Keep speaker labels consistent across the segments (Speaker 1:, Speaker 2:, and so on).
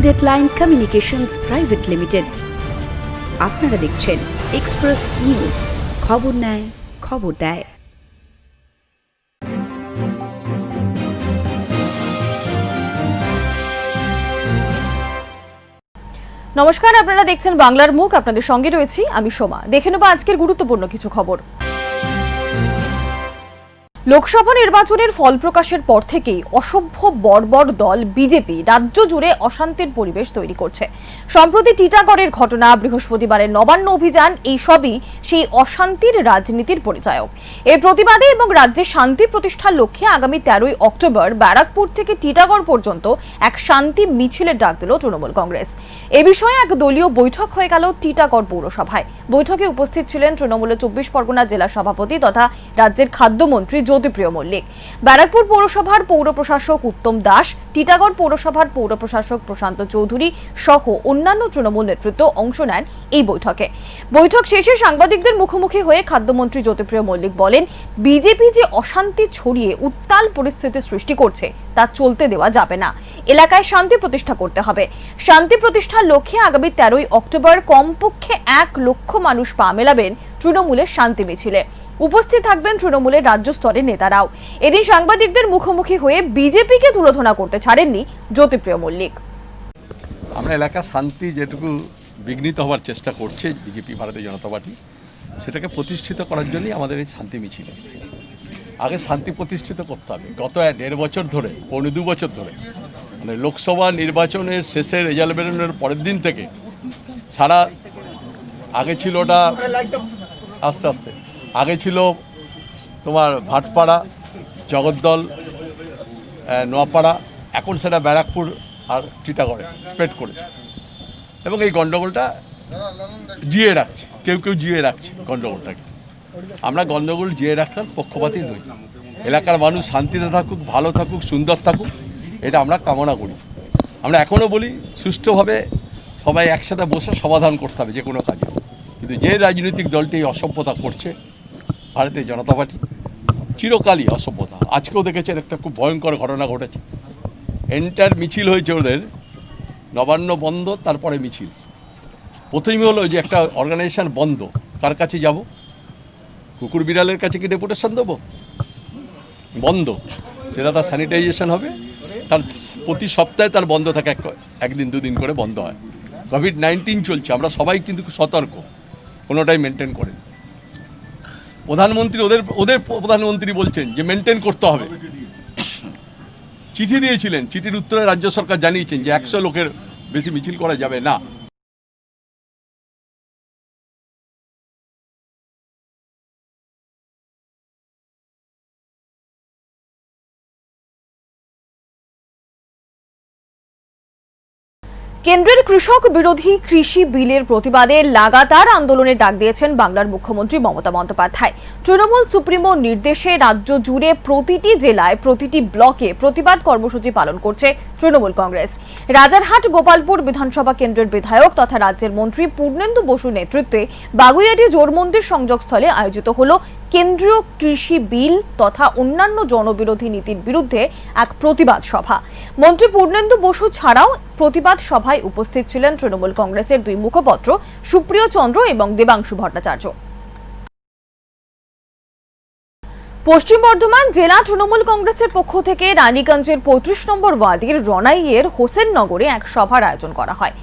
Speaker 1: Deadline communications private limited. আপনারা দেখছেন express news, খবর নেয় খবর দেয়।
Speaker 2: নমস্কার, আপনারা দেখছেন বাংলার মুখ। আপনাদের সঙ্গে রয়েছি আমি সোমা। দেখে নেব আজকের গুরুত্বপূর্ণ কিছু খবর। লোকসভা নির্বাচনের ফল প্রকাশের পর থেকেই অসভ্য বর্বর দল বিজেপি রাজ্য জুড়ে অশান্তির পরিবেশ তৈরি করছে। সম্প্রতি টিটাগড়ের ঘটনা, বৃহস্পতিবারের নবান্ন অভিযান, এই সবই সেই অশান্তির রাজনীতির পরিচায়ক। এর প্রতিবাদে এবং রাজ্যে শান্তি প্রতিষ্ঠার লক্ষ্যে আগামী 13ই অক্টোবর ব্যারাকপুর থেকে টিটাগড় পর্যন্ত এক শান্তি মিছিলের ডাক দিল তৃণমূল কংগ্রেস। এ বিষয়ে এক দলীয় বৈঠক হয়ে গেল টিটাগড় পৌরসভায়। বৈঠকে উপস্থিত ছিলেন তৃণমূলের 24 পরগনা জেলা সভাপতি তথা রাজ্যের খাদ্যমন্ত্রী জ্যোতিপ্রিয় মল্লিক, ব্যারাকপুর পৌরসভার পৌর প্রশাসক উত্তম দাস, টিটাগড় পৌরসভার পৌর প্রশাসক প্রশান্ত চৌধুরী সহ অন্যান্য তৃণমূল নেতৃত্ব অংশ নেন এই বৈঠকে। বৈঠক শেষে সাংবাদিকদের মুখোমুখি হয়ে খাদ্যমন্ত্রী জ্যোতিপ্রিয় মল্লিক বলেন, বিজেপি যে অশান্তি ছড়িয়ে উত্তাল পরিস্থিতি সৃষ্টি করছে তা চলতে দেওয়া যাবে না। এলাকায় শান্তি প্রতিষ্ঠা করতে হবে। শান্তি প্রতিষ্ঠার লক্ষ্যে আগামী 13ই অক্টোবর কমপক্ষে 1 লক্ষ মানুষ পা মেলাবেন তৃণমূলের শান্তি মিছিলে। উপস্থিত থাকবেন তৃণমূলের রাজ্য স্তরের নেতারাও। এদিন সাংবাদিকদের মুখোমুখি হয়ে বিজেপিকে তুলোধনা করতে ছাড়েননি জ্যোতিপ্রিয় মল্লিক।
Speaker 3: আমরা এলাকা শান্তি যেটুকু বিঘ্নিত হওয়ার চেষ্টা করছে বিজেপি, ভারতীয় জনতা পার্টি, সেটাকে প্রতিষ্ঠিত করার জন্যই আমাদের এই শান্তি মিছিল। আগে শান্তি প্রতিষ্ঠিত করতে হবে। গত 1.5 বছর ধরে, 2.25 বছর ধরে, মানে লোকসভা নির্বাচনের শেষের রেজাল্ট বেরোনোর পরের দিন থেকে সারা আগে ছিল ওটা আস্তে আস্তে আগে ছিল তোমার ভাটপাড়া, জগদ্দল, নোয়াপাড়া, এখন সেটা ব্যারাকপুর আর টিটাগড়ে স্প্রেড করেছে এবং এই গণ্ডগোলটা জিয়ে রাখছে। কেউ কেউ জিয়ে রাখছে গণ্ডগোলটাকে। আমরা গণ্ডগোল জিয়ে রাখার পক্ষপাতী নই। এলাকার মানুষ শান্তিতে থাকুক, ভালো থাকুক, সুন্দর থাকুক, এটা আমরা কামনা করি। আমরা এখনও বলি সুষ্ঠুভাবে সবাই একসাথে বসে সমাধান করতে হবে যে কোনো কাজে। কিন্তু যে রাজনৈতিক দলটি এই অসভ্যতা করছে, ভারতীয় জনতা পার্টি, চিরকালই অসভ্যতা। আজকেও দেখেছেন একটা খুব ভয়ঙ্কর ঘটনা ঘটেছে। এন্টার মিছিল হয়েছে ওদের, নবান্ন বন্ধ, তারপরে মিছিল। প্রথমে হলো যে একটা অর্গানাইজেশন বন্ধ, কার কাছে যাব? কুকুর বিড়ালের কাছে কি ডেপুটেশন দেবো? বন্ধ, সেটা তার স্যানিটাইজেশন হবে, তার প্রতি সপ্তাহে তার বন্ধ থাকে, একদিন 2 দিন করে বন্ধ হয়। কোভিড-19 চলছে, আমরা সবাই কিন্তু সতর্ক, কোনোটাই মেনটেন করেন। প্রধানমন্ত্রী ওদের প্রধানমন্ত্রী বলছেন যে মেনটেন করতে হবে। চিঠি দিয়েছিলেন, চিঠির উত্তরে রাজ্য সরকার জানিয়েছেন যে 100 লোকের বেশি মিছিল করা যাবে না।
Speaker 2: কেন্দ্রের কৃষক বিরোধী কৃষি বিলের প্রতিবাদে লাগাতার আন্দোলনের ডাক দিয়েছেন বাংলার মুখ্যমন্ত্রী মমতা বন্দ্যোপাধ্যায়। তৃণমূল সুপ্রিমোর নির্দেশে রাজ্য জুড়ে প্রতিটি জেলায়, প্রতিটি ব্লকে প্রতিবাদ কর্মসূচি পালন করছে তৃণমূল কংগ্রেস। রাজারহাট গোপালপুর বিধানসভা কেন্দ্রের বিধায়ক তথা রাজ্যের মন্ত্রী পূর্ণেন্দু বসুর নেতৃত্বে বাগুইয়াটি জোর মন্দির সংযোগস্থলে আয়োজিত হল কেন্দ্রীয় কৃষি বিল তথা অন্যান্য জনবিরোধী নীতির বিরুদ্ধে এক প্রতিবাদ সভা। মন্ত্রী পূর্ণেন্দু বসু ছাড়াও প্রতিবাদ সভায় উপস্থিত ছিলেন তৃণমূল কংগ্রেসের 2 মুখপত্র সুপ্রিয় চন্দ্র এবং দেবাংশু ভট্টাচার্য। পশ্চিম বর্ধমান জেলা তৃণমূল কংগ্রেসের পক্ষ থেকে রানীগঞ্জের 35 নম্বর ওয়ার্ডের রনাইয়ের হোসেননগরে এক সভার আয়োজন করা হয়।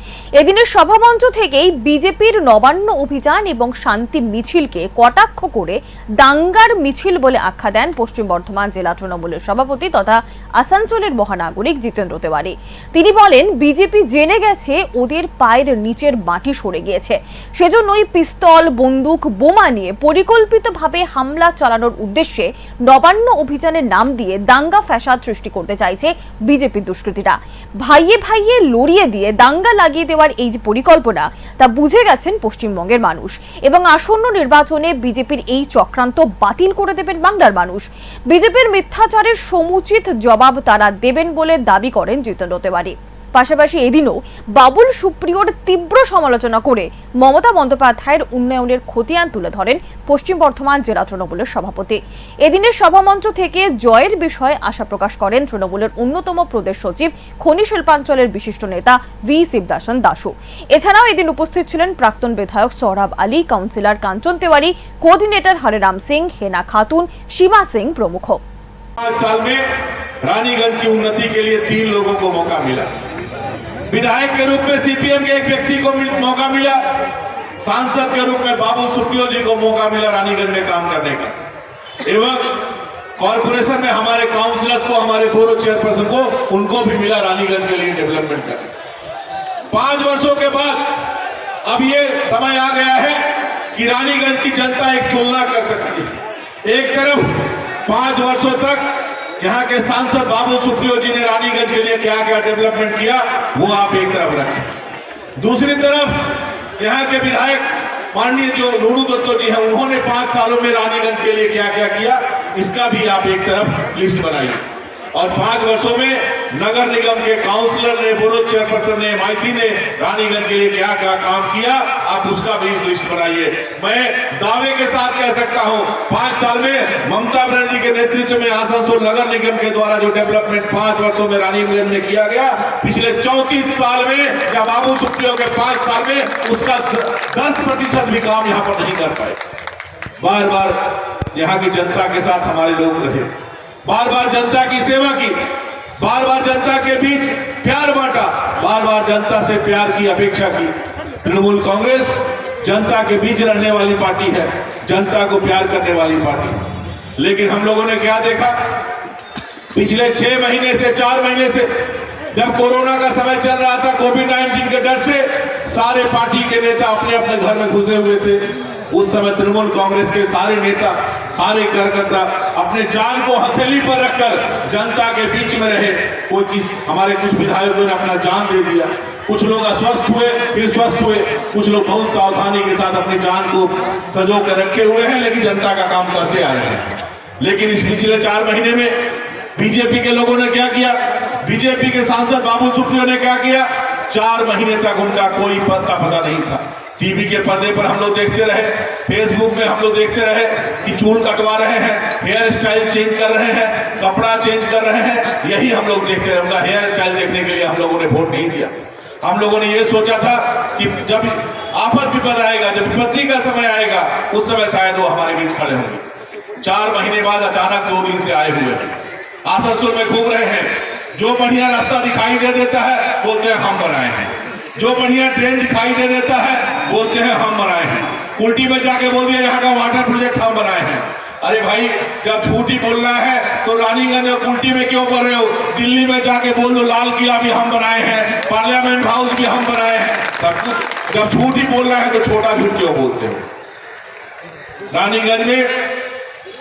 Speaker 2: এদিনের সভামঞ্চ থেকেই বিজেপির নবান্ন অভিযান এবং শান্তি মিছিলকে কটাক্ষ করে দাঙ্গার মিছিল বলে আখ্যা দেন পশ্চিম বর্ধমান জেলা তৃণমূলের সভাপতি তথা আসানসোলের মহানাগরিক জিতেন্দ্র তেওয়ারি। তিনি বলেন, বিজেপি জেনে গেছে ওদের পায়ের নিচের মাটি সরে গিয়েছে, সেজন্যই পিস্তল, বন্দুক, বোমা নিয়ে পরিকল্পিতভাবে হামলা চালানোর উদ্দেশ্যে নবান্ন অভিযানের নাম দিয়ে দাঙ্গা ফ্যাসাদ সৃষ্টি করতে চাইছে বিজেপি দুষ্কৃতীরা। ভাইয়ে ভাইয়ে লড়িয়ে দিয়ে দাঙ্গা লাগিয়ে দেওয়ার এই যে পরিকল্পনা, তা বুঝে গেছেন পশ্চিমবঙ্গের মানুষ এবং আসন্ন নির্বাচনে বিজেপির এই চক্রান্ত বাতিল করে দেবেন বাংলার মানুষ। বিজেপির মিথ্যাচারের সমুচিত জবাব তারা দেবেন বলে দাবি করেন জিতেন্দ্র তেওয়ারি। পাশাপাশি এদিনও বাবুল সুপ্রিয়র তীব্র সমালোচনা করে মমতা বন্দ্যোপাধ্যায়ের উন্নয়নের খতিয়ান তুলে ধরেন পশ্চিম বর্ধমান জেলা তৃণমূলের সভাপতি। এদিনের সভামঞ্চ থেকে জয়ের বিষয়ে আশা প্রকাশ করেন তৃণমূলের অন্যতম প্রদেশ সচিব খনি শিল্পাঞ্চলের বিশিষ্ট নেতা ভি শিবদাসন দাসু। এছাড়াও এদিন উপস্থিত ছিলেন প্রাক্তন বিধায়ক সৌরভ আলী, কাউন্সিলর কাঞ্চন तिवारी, कोऑर्डिनेटर हरिराम सिंह, हेना खातून, सीमा सिंह प्रमुख।
Speaker 4: 5 साल में रानीगंज की उन्नति के लिए 3 लोगों को मौका मिला। विधायक के रूप में सीपीएम के एक व्यक्ति को मौका मिला, सांसद के रूप में बाबुल सुप्रियो जी को मौका मिला रानीगंज में काम करने का, एवं कॉर्पोरेशन में हमारे काउंसिलर्स को, हमारे बोरो चेयरपर्सन को, उनको भी मिला रानीगंज के लिए डेवलपमेंट करने। 5 वर्षों के बाद अब ये समय आ गया है कि रानीगंज की जनता एक तुलना कर सकती है। एक तरफ 5 वर्षों तक यहाँ के सांसद बाबुल सुप्रियो जी ने रानीगंज के लिए क्या क्या डेवलपमेंट किया, वो आप एक तरफ रखें। दूसरी तरफ यहाँ के विधायक माननीय जो लूणू दत्तो जी हैं, उन्होंने 5 सालों में रानीगंज के लिए क्या क्या किया, इसका भी आप एक तरफ लिस्ट बनाइए। और 5 वर्षों में नगर निगम के काउंसलर ने, बोरो चेयरपर्सन ने, एमआईसी ने रानीगंज के लिए क्या क्या काम किया, आप उसका भी लिस्ट बनाइए। मैं दावे के साथ कह सकता हूं, 5 साल में ममता बनर्जी के नेतृत्व में आसनसोल नगर निगम के द्वारा जो डेवलपमेंट 5 वर्षों में रानीगंज में किया गया, पिछले 34 साल में या बाबुल सुप्रियो के 5 साल में उसका 10% भी काम यहाँ पर नहीं कर पाए। बार बार यहाँ की जनता के साथ हमारे लोग रहे, बार बार जनता की सेवा की, बार बार जनता के बीच प्यार बांटा, बार बार जनता से प्यार की अपेक्षा की। तृणमूल कांग्रेस जनता के बीच रहने वाली पार्टी है, जनता को प्यार करने वाली पार्टी। लेकिन हम लोगों ने क्या देखा, पिछले 6 महीने से 4 महीने से जब कोरोना का समय चल रहा था, कोविड-19 के डर से सारे पार्टी के नेता अपने अपने घर में घुसे हुए थे। उस समय तृणमूल कांग्रेस के सारे नेता, सारे कार्यकर्ता अपने जान को हथेली पर रखकर जनता के बीच में रहे। हमारे कुछ विधायकों ने अपना जान दे दिया, कुछ लोग अस्वस्थ हुए, फिर स्वस्थ हुए, कुछ लोग बहुत सावधानी के साथ अपनी जान को संजो कर रखे हुए हैं, लेकिन जनता का काम करते आ रहे हैं। लेकिन इस पिछले 4 महीने में बीजेपी के लोगों ने क्या किया, बीजेपी के सांसद बाबुल सुप्रियो ने क्या किया, 4 महीने तक उनका कोई पता नहीं था। टीवी के पर्दे पर हम लोग देखते रहे, फेसबुक में हम लोग देखते रहे कि चूल कटवा रहे हैं, हेयर स्टाइल चेंज कर रहे हैं, कपड़ा चेंज कर रहे हैं, यही हम लोग देखते रहे। उनका हेयर स्टाइल देखने के लिए हम लोगों ने वोट नहीं दिया। हम लोगों ने ये सोचा था कि जब आफत विपद आएगा, जब विपत्ति का समय आएगा, उस समय शायद वो हमारे बीच खड़े होंगे। 4 महीने बाद अचानक 2 दिन से आए हुए हैं, आसनसोल में घूम रहे हैं। जो बढ़िया रास्ता दिखाई दे देता है बोलते हैं हम बनाए हैं, जो बढ़िया ट्रेन दिखाई दे देता है बोलते हैं हम बनाए हैं। कुल्टी में जाके बोल दिया यहाँ का वाटर प्रोजेक्ट हम बनाए हैं। अरे भाई, जब झूठ ही बोलना है तो रानीगंज और कुल्टी में क्यों बोल रहे हो? दिल्ली में जाके बोल दो लाल किला भी हम बनाए हैं, पार्लियामेंट हाउस भी हम बनाए हैं। सब कुछ जब झूठ ही बोलना है तो छोटा झूठ क्यों बोलते हो? रानीगंज में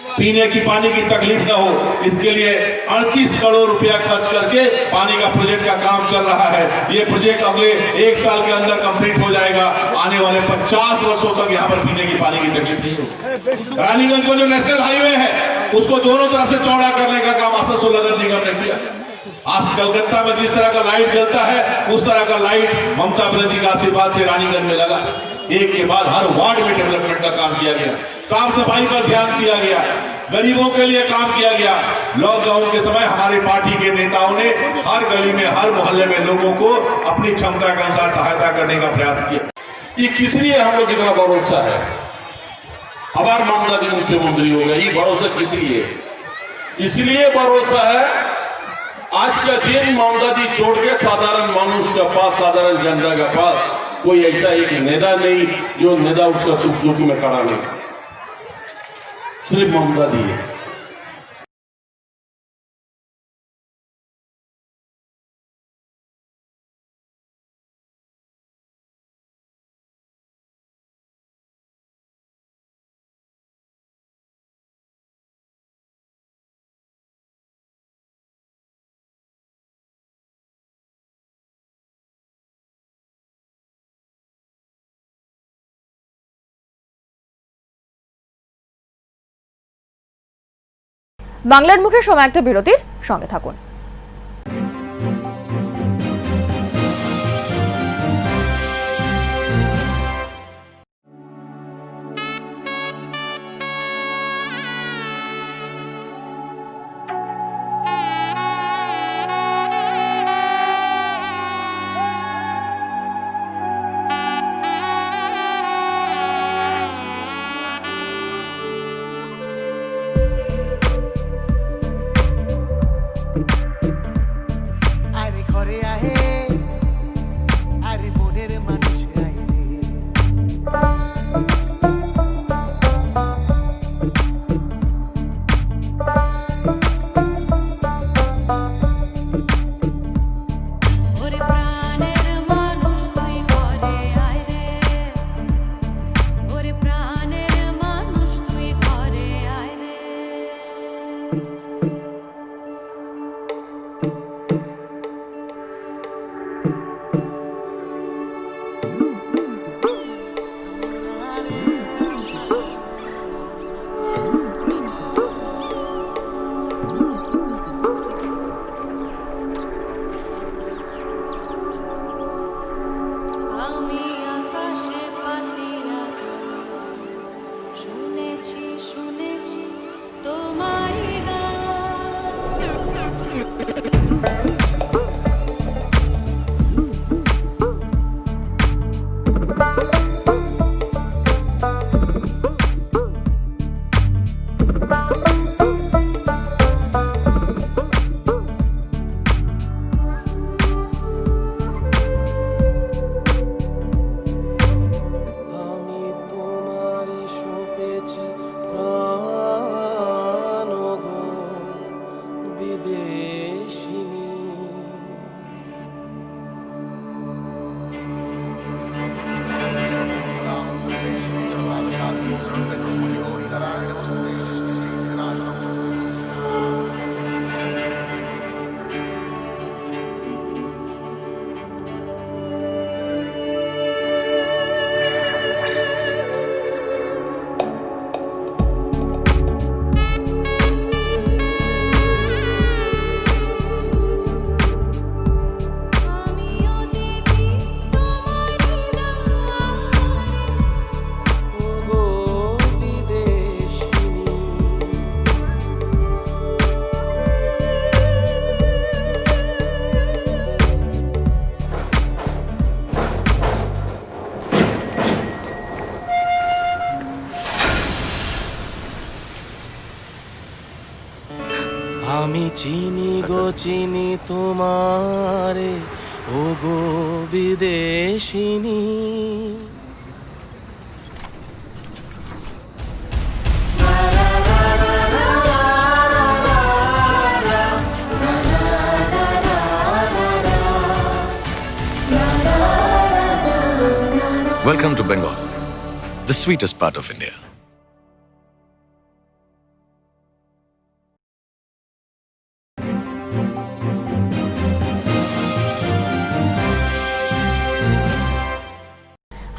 Speaker 4: पीने की पानी की तकलीफ न हो, इसके लिए 38 करोड़ रुपया खर्च करके पानी का प्रोजेक्ट का काम चल रहा है। ये प्रोजेक्ट अगले 1 साल के अंदर कंप्लीट हो जाएगा। आने वाले 50 वर्षों तक यहाँ पर पीने की पानी की तकलीफ नहीं होगी। रानीगंज को जो नेशनल हाईवे है, उसको दोनों तरफ से चौड़ा करने का काम आसनसोल नगर निगम ने किया। आज कलकत्ता में जिस तरह का लाइट जलता है, उस तरह का लाइट ममता बनर्जी का आशीर्वाद से रानीगंज में लगा। एक के बाद हर वार्ड में डेवलपमेंट का काम किया गया, साफ सफाई पर ध्यान दिया गया, गरीबों के लिए काम किया गया। लॉकडाउन के समय हमारे पार्टी के नेताओं ने हर गली में, हर मोहल्ले में लोगों को अपनी क्षमता के अनुसार सहायता करने का प्रयास किया।
Speaker 5: ये किस लिए हम लोग इतना भरोसा है? আবার মামলাদি मुख्यमंत्री हो गया, ये भरोसा किस लिए? इसलिए भरोसा है आज का दिन मामलादी छोड़ के साधारण मानुष का पास, साधारण जनता का पास कोई ऐसा एक नेता नहीं जो नेता उसका सुख दुख में खड़ा नहीं, सिर्फ मामलादी है।
Speaker 2: বাংলার মুখে সময় একটা বিরতির সঙ্গে থাকুন।
Speaker 6: আমি আকাশে পাতিয়া শুনেছি শুনেছি তোমায় গান।
Speaker 7: আমি তোমারই সপেছি প্রাণ গো বিদেশিনী।
Speaker 6: আমিও দিদি তোমারই দানে।
Speaker 7: ও গো বিদেশিনী। আমি চিনি গো চিনি তোমারে ও গো বিদেশিনী।
Speaker 8: Welcome to Bengal, the sweetest part of India.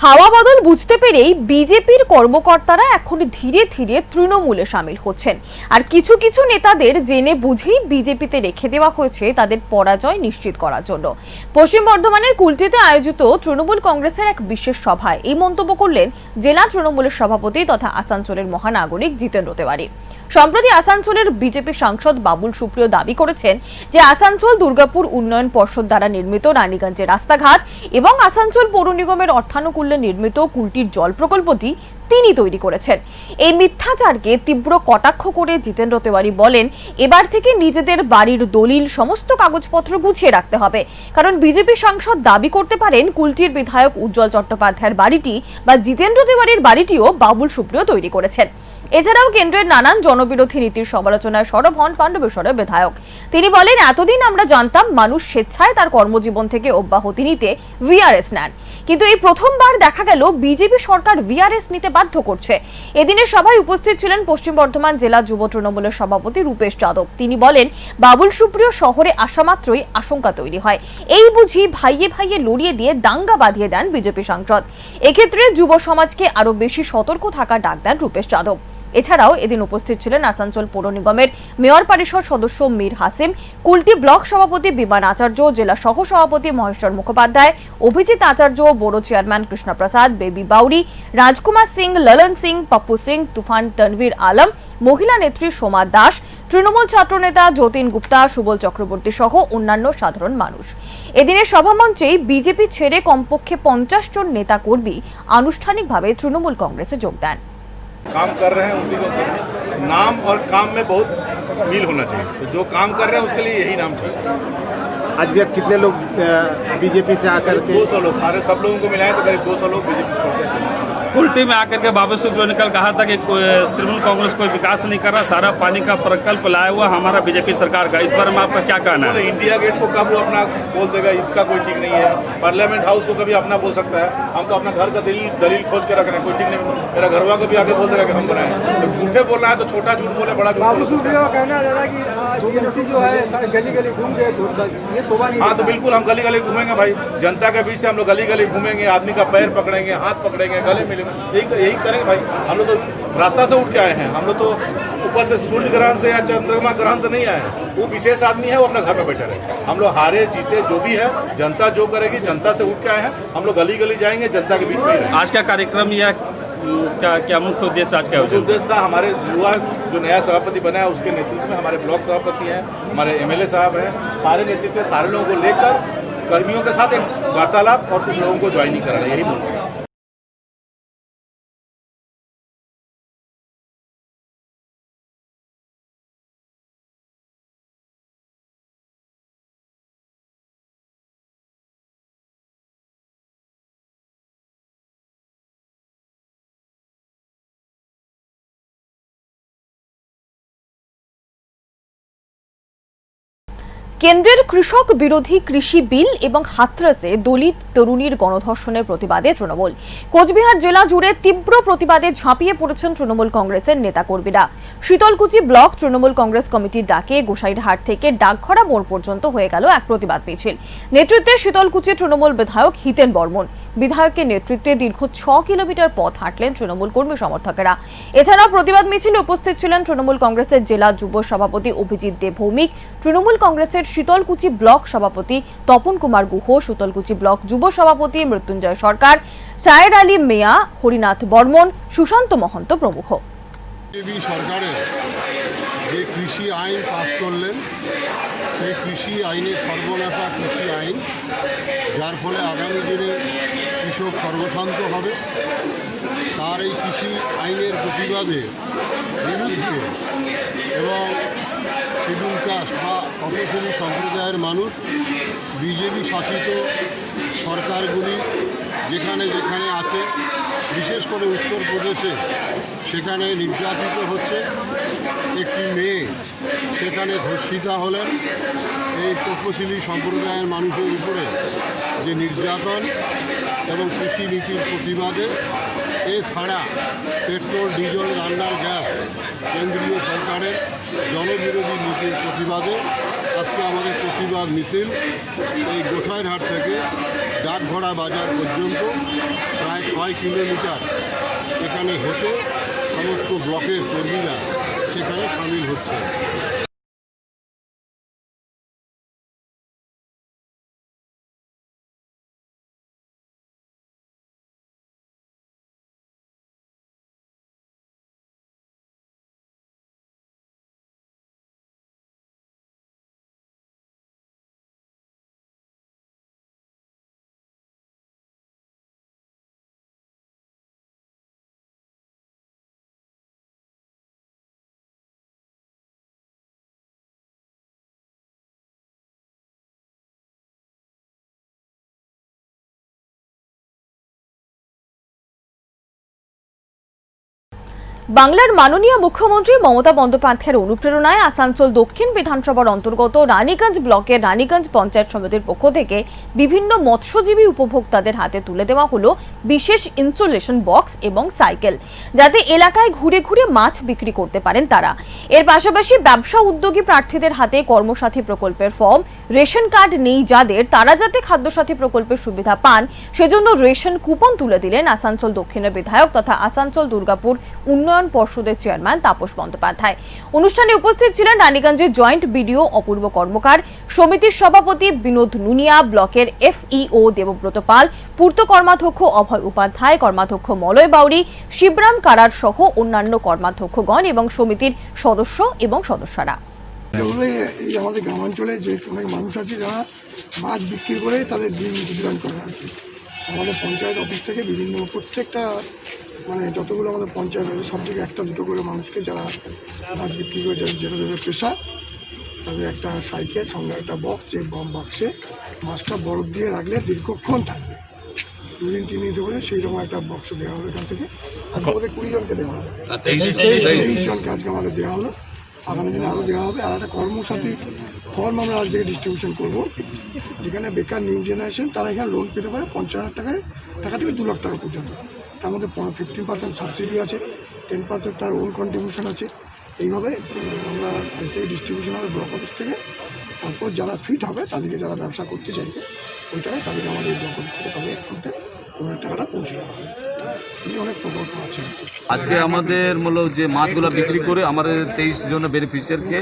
Speaker 2: হাওয়া বদল বুঝতে পেরেই বিজেপির কর্মকর্তারা এখন ধীরে ধীরে তৃণমূলে সামিল হচ্ছেন। আর কিছু কিছু নেতাদের জেনে বুঝেই বিজেপিতে রেখে দেওয়া হয়েছে তাদের পরাজয় নিশ্চিত করার জন্য। পশ্চিম বর্ধমানের কুলটিতে আয়োজিত তৃণমূল কংগ্রেসের এক বিশেষ সভায় এই মন্তব্য করলেন জেলা তৃণমূলের সভাপতি তথা আসানসোলের মহানাগরিক জিতেন্দ্র তেওয়ারি। সম্প্রতি আসানসোলের বিজেপি সাংসদ বাবুল সুপ্রিয় দাবি করেছেন যে আসানসোল দুর্গাপুর উন্নয়ন পর্ষদ দ্বারা নির্মিত রানীগঞ্জের রাস্তাঘাট এবং আসানসোল পৌর নিগমের অর্থানুকূল্যে নির্মিত কুলটির জল প্রকল্পটি তিনি তৈরি করেছেন। এই মিথ্যাচারকে তীব্র কটাক্ষ করে জিতেন্দ্র তেওয়ারি বলেন, এবার থেকে নিজেদের বাড়ির দলিল সমস্ত কাগজপত্র গুছিয়ে রাখতে হবে, কারণ বিজেপি সাংসদ দাবি করতে পারেন কুলটির বিধায়ক উজ্জ্বল চট্টোপাধ্যায়ের বাড়িটি বা জিতেন্দ্র তেওয়ারির বাড়িটিও বাবুল সুপ্রিয় তৈরি করেছেন। এছাড়াও কেন্দ্রের নানান জনবিরোধী নীতির সমালোচনায় সরব হন পাণ্ডবেশ্বরের বিধায়ক। তিনি বলেন, এতদিন আমরা জানতাম মানুষ স্বেচ্ছায় তার কর্মজীবন থেকে অব্যাহতি নিতে ভিআরএস নেন, কিন্তু এই প্রথমবার দেখা গেল বিজেপি সরকার ভিআরএস নিতে বাধ্য করছে। এদিনের সভায় উপস্থিত ছিলেন পশ্চিম বর্ধমান জেলা যুব তৃণমূলের সভাপতি রূপেশ যাদব। তিনি বলেন, বাবুল সুপ্রিয় শহরে আসা মাত্রই আশঙ্কা তৈরি হয়, এই বুঝি ভাইয়ে ভাইয়ে লড়িয়ে দিয়ে দাঙ্গা বাঁধিয়ে দেন বিজেপি সাংসদ। এক্ষেত্রে যুব সমাজকে আরো বেশি সতর্ক থাকার ডাক দেন রূপেশ যাদব। এছাড়াও এদিন উপস্থিত ছিলেন আসানসোল পৌর নিগমের মেয়র পরিষদ সদস্য মীর হাসিম, কুলটি ব্লক সভাপতি বিমান আচার্য, জেলা সহ সভাপতি মহেশ্বর মুখোপাধ্যায়, অভিজিৎ আচার্য, বড় চেয়ারম্যান কৃষ্ণপ্রসাদ, বেবি বাউরি, রাজকুমার সিং, ললন সিং, পপ্পু সিং, তুফান তনভীর আলম, মহিলা নেত্রী সোমা দাস, তৃণমূল ছাত্রনেতা যতীন গুপ্তা, সুবল চক্রবর্তী সহ অন্যান্য সাধারণ মানুষ। এদিনের সভামঞ্চে বিজেপি ছেড়ে কমপক্ষে 50 জন নেতা কর্মী আনুষ্ঠানিকভাবে তৃণমূল কংগ্রেসে যোগ দেন।
Speaker 9: काम कर रहे हैं उसी को नाम और काम में बहुत मील होना चाहिए, तो जो काम कर रहे हैं उसके लिए यही नाम चाहिए।
Speaker 10: आज भी कितने लोग बीजेपी से आकर के
Speaker 9: 200 लोग, सारे सब लोगों को मिलाए तो करीब 200 लोग बीजेपी छोड़ते हैं।
Speaker 11: उल्टी में आकर के बाबू सुप्रियो ने कल कहा था कि तृणमूल कांग्रेस कोई विकास नहीं कर रहा, सारा पानी का प्रकल्प लाया हुआ हमारा बीजेपी सरकार का। इस बारे में आपका क्या कहना है?
Speaker 9: इंडिया गेट को कब वो अपना बोल देगा, इसका कोई ठीक नहीं है। पार्लियामेंट हाउस को कभी अपना बोल सकता है, हम तो अपना घर का दलील खोज के रख रहे हैं, कोई ठीक नहीं। मेरा घरवा को भी आगे बोल देगा कि हम बनाए। तो झूठे बोल रहा है तो छोटा झूठ बोले, बड़ा झूठ।
Speaker 12: बाबू सुप्रियो का कहना है कि जो है गली गली घूम के ये शोभा नहीं।
Speaker 9: हाँ, तो बिल्कुल हम गली गली घूमेंगे भाई, जनता के बीच से हम लोग गली गली घूमेंगे, आदमी का पैर पकड़ेंगे, हाथ पकड़ेंगे, गले मिलेंगे, यही करेंगे भाई। हम लोग तो रास्ता से उठ के आए हैं, हम लोग तो ऊपर से सूर्य ग्रहण से या चंद्रमा ग्रहण से नहीं आए हैं। वो विशेष आदमी है, वो अपने घर में बैठे रहे। हम लोग हारे जीते जो भी है, जनता जो करेगी, जनता से उठ के आए हैं। हम लोग गली गली जाएंगे, जनता के बीच में रहेंगे।
Speaker 11: आज का कार्यक्रम या क्या मुख्य उद्देश्य आज का?
Speaker 9: जो उद्देश्य था, हमारे युवा जो नया सभापति बना है उसके नेतृत्व में हमारे ब्लॉक सभापति हैं, हमारे MLA साहब हैं, सारे नेतृत्व सारे लोगों को लेकर कर्मियों के साथ एक वार्तालाप और कुछ लोगों को ज्वाइनिंग कराना, यही मुद्दा है।
Speaker 2: কেন্দ্রের কৃষক বিরোধী কৃষি বিল এবং হাতরাসে দলিত তরুণীর গণধর্ষণের প্রতিবাদে তৃণমূল। কোচবিহার জেলা জুড়ে তীব্র প্রতিবাদে ঝাঁপিয়ে পড়েছেন তৃণমূল কংগ্রেসের নেতাকর্মীরা। শীতলকুচি ব্লক তৃণমূল কংগ্রেস কমিটির ডাকে গোসাইরহাট থেকে ডাকঘরা মোড় পর্যন্ত হয়ে গেল এক প্রতিবাদ মিছিল। নেতৃত্বে শীতলকুচি তৃণমূল বিধায়ক হিতেন বর্মন। বিধায়কের নেতৃত্বে দীর্ঘ 6 কিলোমিটার পথ হাঁটলেন তৃণমূল কর্মী সমর্থকেরা। এছাড়াও প্রতিবাদ মিছিলে উপস্থিত ছিলেন তৃণমূল কংগ্রেসের জেলা যুব সভাপতি অভিজিৎ দেব ভৌমিক, তৃণমূল কংগ্রেসের শীতলকুচি ব্লক সভাপতি তপন কুমার গুহ, শীতলকুচি ব্লক যুব সভাপতি মৃত্যুঞ্জয় সরকার, সায়ের আলী মিয়া, হরিনাথ বর্মন, সুশান্ত মহন্ত প্রমুখ।
Speaker 13: সরকারের যে কৃষি আইন পাস করলেন, সেই কৃষি আইনের সর্বনাশা কৃষি আইন, যার ফলে আগামী দিনে কৃষক সর্বশান্ত হবে। তার এই কৃষি আইনের প্রতিবাদে বিরুদ্ধে এবং শিডিউল কাস্ট বা তপশিলি সম্প্রদায়ের মানুষ বিজেপি শাসিত সরকারগুলি যেখানে যেখানে আছে, বিশেষ করে উত্তরপ্রদেশে সেখানে নির্যাতিত হচ্ছে। একটি মেয়ে সেখানে ধর্ষিতা হলেন। এই তপশিলি সম্প্রদায়ের মানুষের উপরে যে নির্যাতন এবং কৃষি নীতির প্রতিবাদে, এছাড়া পেট্রোল, ডিজেল, রান্নার গ্যাস কেন্দ্রীয় সরকারের জনবিরোধী নীতির প্রতিবাদে আজকে আমাদের প্রতিবাদ মিছিল এই গোসাইরহাট থেকে ডাকঘরা বাজার পর্যন্ত প্রায় 6 কিলোমিটার এখানে হেঁটে সমস্ত ব্লকের কর্মীরা সেখানে সামিল হচ্ছে।
Speaker 2: বাংলার মাননীয় মুখ্যমন্ত্রী মমতা বন্দ্যোপাধ্যায়ের অনুপ্রেরণায় আসানসোল দক্ষিণ বিধানসভার অন্তর্গত রানীগঞ্জ ব্লকের রানীগঞ্জ পঞ্চায়েত সমিতির পক্ষ থেকে বিভিন্ন মৎস্যজীবী উপভোক্তাদের হাতে তুলে দেওয়া হলো বিশেষ ইনস্টলেশন বক্স এবং সাইকেল, যাতে এলাকায় ঘুরে ঘুরে মাছ বিক্রি করতে পারেন তারা। এর পাশাপাশি ব্যবসা উদ্যোগী প্রার্থীদের হাতে কর্মসাথী প্রকল্পের ফর্ম, রেশন কার্ড নেই যাদের, তারা যাতে খাদ্যসাথী প্রকল্পের সুবিধা পান সেজন্য রেশন কুপন তুলে দিলেন আসানসোল দক্ষিণের বিধায়ক তথা আসানসোল দুর্গাপুর উন্নয়ন পর্ষদের চেয়ারম্যান তাপস বন্দ্যোপাধ্যায়। অনুষ্ঠানে উপস্থিত ছিলেন রানীগঞ্জের জয়েন্ট বিডিও অপূর্ব কর্মকার, সমিতির সভাপতি বিনোদ নুনিয়া, ব্লকের FEO দেবব্রত পাল, পূর্ত কর্মাধ্যক্ষ অভয় উপাধ্যায়, কর্মাধ্যক্ষ মলয় বাউরি, শিবরাম কারার সহ অন্যান্য কর্মাধ্যক্ষগণ এবং সমিতির সদস্য এবং সদস্যরা।
Speaker 12: এই আমাদের গ্রামাঞ্চলে যে অনেক মানুষ আছে যারা মাছ বিক্রি করে তাদের দিন গুজরান করে আর কি। আমাদের পঞ্চায়েত অফিস থেকে বিভিন্ন প্রত্যেকটা যতগুলো আমাদের পঞ্চায়েত আছে সব থেকে একটা দুটো করে মানুষকে যারা মাছ বিক্রি করে যেটা তাদের পেশা, তাদের একটা সাইকেল সঙ্গে একটা বক্স, যে বাক্সে মাছটা বরফ দিয়ে রাখলে দীর্ঘক্ষণ থাকবে। 2 দিন 3 দিন ধরে সেই রকম একটা বক্স দেওয়া হলো এখান থেকে। আজকে আমাদের 20 জনকে দেওয়া হবে, 23 জনকে আজকে আমাদের দেওয়া হলো। আগামী দিনে আরও দেওয়া হবে। আর একটা কর্মসাথী ফর্ম আমরা আজ থেকে ডিস্ট্রিবিউশন করবো, যেখানে বেকার নিউ জেনারেশন তারা এখানে লোন পেতে পারে 50,000 টাকা থেকে 2 লাখ টাকা পর্যন্ত। তার মধ্যে 15% সাবসিডি আছে, 10% তার ওন কন্ট্রিবিউশন আছে। এইভাবে আমরা আজ থেকে ডিস্ট্রিবিউশন হবে ব্লক অফিস থেকে। তারপর যারা ফিট হবে তাদেরকে, যারা ব্যবসা করতে চাইবে ওই টাকায় তাদেরকে আমাদের ব্লক অফিস থেকে তাদের অ্যাকাউন্টে লোনের টাকাটা পৌঁছে দেওয়া হবে। এমনি অনেক প্রকল্প আছে।
Speaker 8: আজকে আমাদের মূলত যে মাছগুলো বিক্রি করে আমাদের 23 জন বেনিফিশিয়ারকে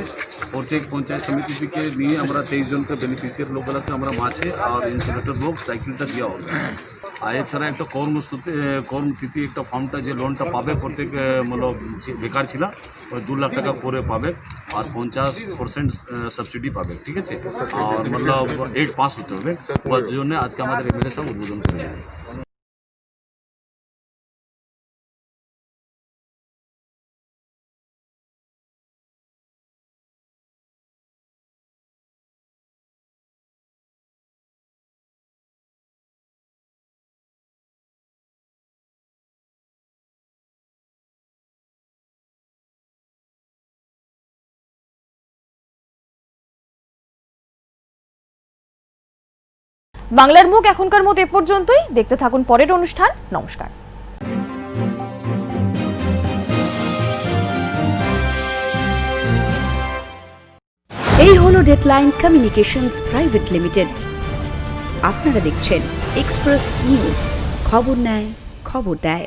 Speaker 8: প্রত্যেক পঞ্চায়েত সমিতি থেকে নিয়ে আমরা 23 জনকে বেনিফিশিয়ার লোকগুলোকে আমরা মাছে আর ইনসুলেটর বক্স সাইকেলটা দেওয়া হবে। আর এছাড়া একটা কর্মতিথি একটা ফর্মটা যে লোনটা পাবে প্রত্যেক মূলত যে বেকার ছিল ওই 2 লাখ টাকা করে পাবে আর 50% সাবসিডি পাবে, ঠিক আছে। আর মতলব 8 পাস হতে হবে, ওর জন্য আজকে আমাদের এমএলএ সাহেব উদ্বোধন করে যাবে।
Speaker 2: বাংলার মুখ এখনকার মতো এ পর্যন্তই। দেখতে থাকুন পরের অনুষ্ঠান। নমস্কার।
Speaker 1: এই হলো ডেডলাইন কমিউনিকেশনস প্রাইভেট লিমিটেড। আপনারা দেখছেন এক্সপ্রেস নিউজ, খবর নেয়, খবর দেয়।